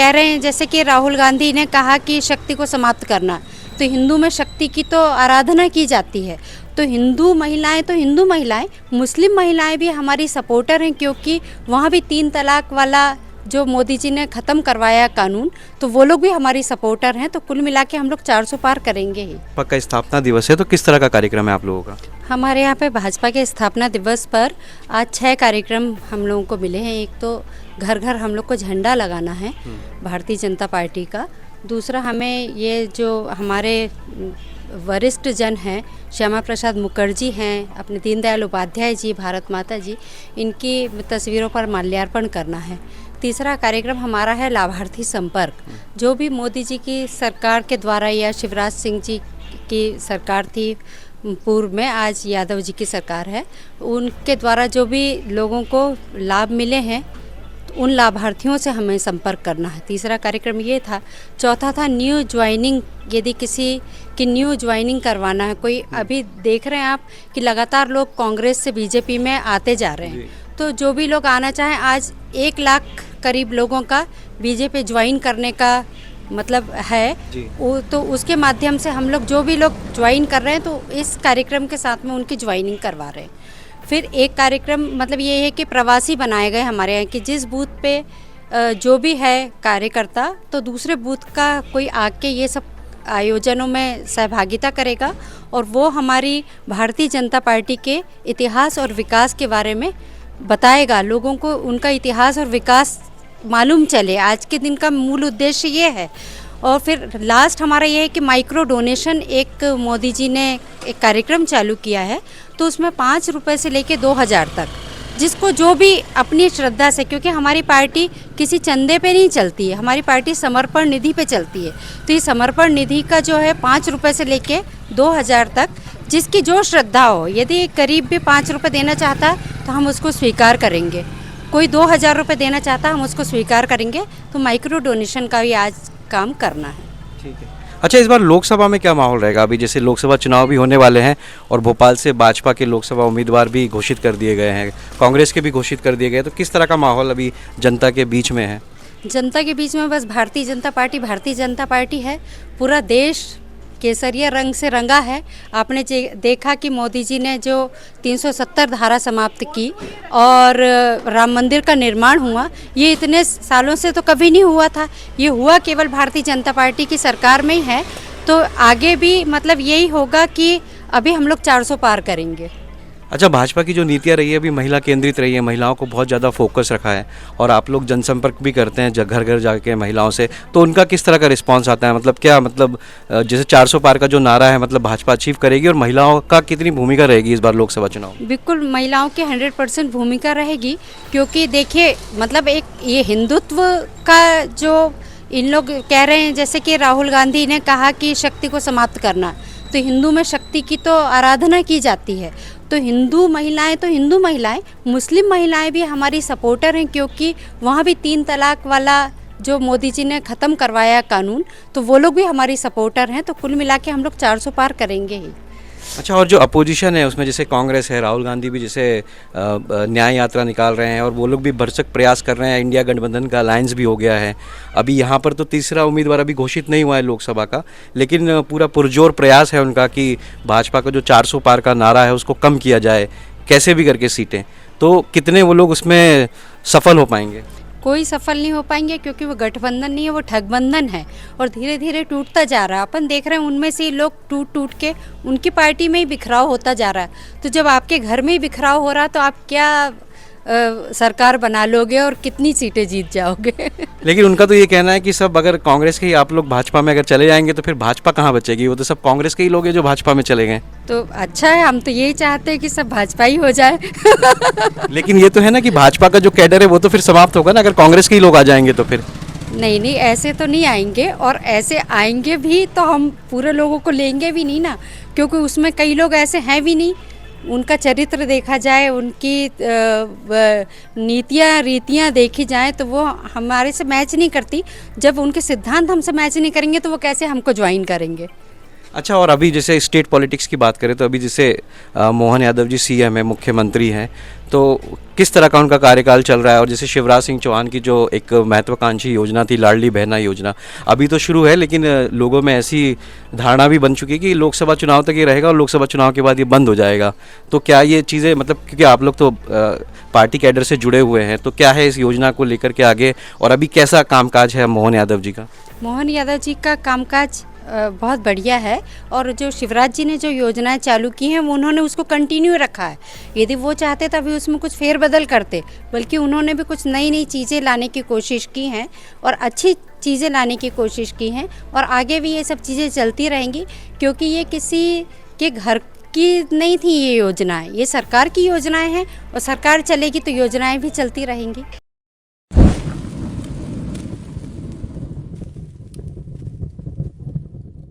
कह रहे हैं जैसे कि राहुल गांधी ने कहा कि शक्ति को समाप्त करना, तो हिंदू में शक्ति की तो आराधना की जाती है। तो हिंदू महिलाएं, मुस्लिम महिलाएं भी हमारी सपोर्टर हैं, क्योंकि वहाँ भी 3 तलाक वाला जो मोदी जी ने ख़त्म करवाया कानून, तो वो लोग भी हमारी सपोर्टर हैं। तो कुल मिला के हम लोग 400 पार करेंगे ही। पक्का स्थापना दिवस है, तो किस तरह का कार्यक्रम है आप लोगों का? हमारे यहाँ पे भाजपा के स्थापना दिवस पर आज 6 कार्यक्रम हम लोगों को मिले हैं। एक तो घर घर हम लोग को झंडा लगाना है भारतीय जनता पार्टी का। दूसरा, हमें ये जो हमारे वरिष्ठ जन हैं, श्यामा प्रसाद मुखर्जी हैं, अपने दीनदयाल उपाध्याय जी, भारत माता जी, इनकी तस्वीरों पर माल्यार्पण करना है। तीसरा कार्यक्रम हमारा है लाभार्थी संपर्क। जो भी मोदी जी की सरकार के द्वारा या शिवराज सिंह जी की सरकार थी पूर्व में, आज यादव जी की सरकार है, उनके द्वारा जो भी लोगों को लाभ मिले हैं, तो उन लाभार्थियों से हमें संपर्क करना है। तीसरा कार्यक्रम ये था। चौथा था न्यू ज्वाइनिंग, यदि किसी की न्यू ज्वाइनिंग करवाना है, कोई अभी देख रहे हैं आप कि लगातार लोग कांग्रेस से बीजेपी में आते जा रहे हैं, तो जो भी लोग आना चाहें, आज 1 लाख करीब लोगों का बीजेपी ज्वाइन करने का मतलब है, तो उसके माध्यम से हम लोग जो भी लोग ज्वाइन कर रहे हैं, तो इस कार्यक्रम के साथ में उनकी ज्वाइनिंग करवा रहे हैं। फिर एक कार्यक्रम मतलब ये है कि प्रवासी बनाए गए हमारे यहाँ, कि जिस बूथ पे जो भी है कार्यकर्ता, तो दूसरे बूथ का कोई आके ये सब आयोजनों में सहभागिता करेगा और वो हमारी भारतीय जनता पार्टी के इतिहास और विकास के बारे में बताएगा। लोगों को उनका इतिहास और विकास मालूम चले, आज के दिन का मूल उद्देश्य ये है। और फिर लास्ट हमारा ये है कि माइक्रो डोनेशन, एक मोदी जी ने एक कार्यक्रम चालू किया है, तो उसमें 5 रुपये से लेके 2000 तक, जिसको जो भी अपनी श्रद्धा से, क्योंकि हमारी पार्टी किसी चंदे पे नहीं चलती है, हमारी पार्टी समर्पण निधि पे चलती है। तो ये समर्पण निधि का जो है 5 रुपये से लेके 2000 तक, जिसकी जो श्रद्धा हो, यदि एक गरीब भी 5 रुपये देना चाहता है तो हम उसको स्वीकार करेंगे, कोई 2000 रुपये देना चाहता है हम उसको स्वीकार करेंगे। तो माइक्रो डोनेशन का भी आज काम करना है। ठीक है। अच्छा, इस बार लोकसभा में क्या माहौल रहेगा? अभी जैसे लोकसभा चुनाव भी होने वाले हैं और भोपाल से भाजपा के लोकसभा उम्मीदवार भी घोषित कर दिए गए हैं, कांग्रेस के भी घोषित कर दिए गए, तो किस तरह का माहौल अभी जनता के बीच में है? जनता के बीच में बस भारतीय जनता पार्टी है। पूरा देश केसरिया रंग से रंगा है। आपने देखा कि मोदी जी ने जो 370 धारा समाप्त की और राम मंदिर का निर्माण हुआ, ये इतने सालों से तो कभी नहीं हुआ था। ये हुआ केवल भारतीय जनता पार्टी की सरकार में ही है। तो आगे भी मतलब यही होगा कि अभी हम लोग 400 पार करेंगे। अच्छा, भाजपा की जो नीतियाँ रही है अभी महिला केंद्रित रही है, महिलाओं को बहुत ज़्यादा फोकस रखा है और आप लोग जनसंपर्क भी करते हैं घर घर जाके महिलाओं से, तो उनका किस तरह का रिस्पांस आता है? मतलब क्या मतलब जैसे 400 पार का जो नारा है, मतलब भाजपा अचीव करेगी और महिलाओं का कितनी भूमिका रहेगी इस बार लोकसभा चुनाव में? बिल्कुल, महिलाओं की 100% भूमिका रहेगी, क्योंकि देखिए मतलब एक ये हिंदुत्व का जो इन लोग कह रहे हैं जैसे कि राहुल गांधी ने कहा कि शक्ति को समाप्त करना, तो हिंदू में शक्ति की तो आराधना की जाती है। तो हिंदू महिलाएं, मुस्लिम महिलाएं भी हमारी सपोर्टर हैं, क्योंकि वहाँ भी 3 तलाक वाला जो मोदी जी ने ख़त्म करवाया कानून, तो वो लोग भी हमारी सपोर्टर हैं। तो कुल मिला के हम लोग 400 पार करेंगे ही। अच्छा, और जो अपोजिशन है उसमें जैसे कांग्रेस है, राहुल गांधी भी जैसे न्याय यात्रा निकाल रहे हैं और वो लोग भी भरसक प्रयास कर रहे हैं, इंडिया गठबंधन का अलायंस भी हो गया है। अभी यहाँ पर तो तीसरा उम्मीदवार अभी घोषित नहीं हुआ है लोकसभा का, लेकिन पूरा पुरजोर प्रयास है उनका कि भाजपा का जो 400 पार का नारा है उसको कम किया जाए, कैसे भी करके सीटें। तो कितने वो लोग उसमें सफल हो पाएंगे? कोई सफल नहीं हो पाएंगे, क्योंकि वो गठबंधन नहीं है, वो ठगबंधन है और धीरे धीरे टूटता जा रहा है। अपन देख रहे हैं उनमें से लोग टूट के उनकी पार्टी में ही बिखराव होता जा रहा है। तो जब आपके घर में ही बिखराव हो रहा, तो आप क्या सरकार बना लोगे और कितनी सीटें जीत जाओगे? लेकिन उनका तो ये कहना है कि सब अगर कांग्रेस के ही आप लोग भाजपा में अगर चले जाएंगे तो फिर भाजपा कहाँ बचेगी? वो तो सब कांग्रेस के ही लोग हैं जो भाजपा में चले गए। तो अच्छा है, हम तो यही चाहते हैं कि सब भाजपा ही हो जाए। लेकिन ये तो है ना कि भाजपा का जो कैडर है वो तो फिर समाप्त होगा ना, अगर कांग्रेस के ही लोग आ जाएंगे तो फिर। नहीं, ऐसे तो नहीं आएंगे, और ऐसे आएंगे भी तो हम पूरे लोगों को लेंगे भी नहीं ना, क्योंकि उसमें कई लोग ऐसे हैं भी नहीं। उनका चरित्र देखा जाए, उनकी नीतियाँ रीतियाँ देखी जाए, तो वो हमारे से मैच नहीं करती। जब उनके सिद्धांत हमसे मैच नहीं करेंगे तो वो कैसे हमको ज्वाइन करेंगे? अच्छा, और अभी जैसे स्टेट पॉलिटिक्स की बात करें तो अभी जैसे मोहन यादव जी सीएम है, मुख्यमंत्री हैं, तो किस तरह का उनका कार्यकाल चल रहा है? और जैसे शिवराज सिंह चौहान की जो एक महत्वाकांक्षी योजना थी लाडली बहना योजना, अभी तो शुरू है लेकिन लोगों में ऐसी धारणा भी बन चुकी है कि लोकसभा चुनाव तक ये रहेगा और लोकसभा चुनाव के बाद ये बंद हो जाएगा। तो क्या ये चीज़ें, मतलब क्योंकि आप लोग तो पार्टी कैडर से जुड़े हुए हैं, तो क्या है इस योजना को लेकर के आगे, और अभी कैसा कामकाज है मोहन यादव जी का? मोहन यादव जी का कामकाज बहुत बढ़िया है। और जो शिवराज जी ने जो योजनाएं चालू की हैं वो उन्होंने उसको कंटिन्यू रखा है। यदि वो चाहते तभी उसमें कुछ फेरबदल करते, बल्कि उन्होंने भी कुछ नई नई चीज़ें लाने की कोशिश की हैं और अच्छी चीज़ें लाने की कोशिश की हैं। और आगे भी ये सब चीज़ें चलती रहेंगी, क्योंकि ये किसी के घर की नहीं थी ये योजनाएं, ये सरकार की योजनाएं हैं और सरकार चलेगी तो योजनाएं भी चलती रहेंगी।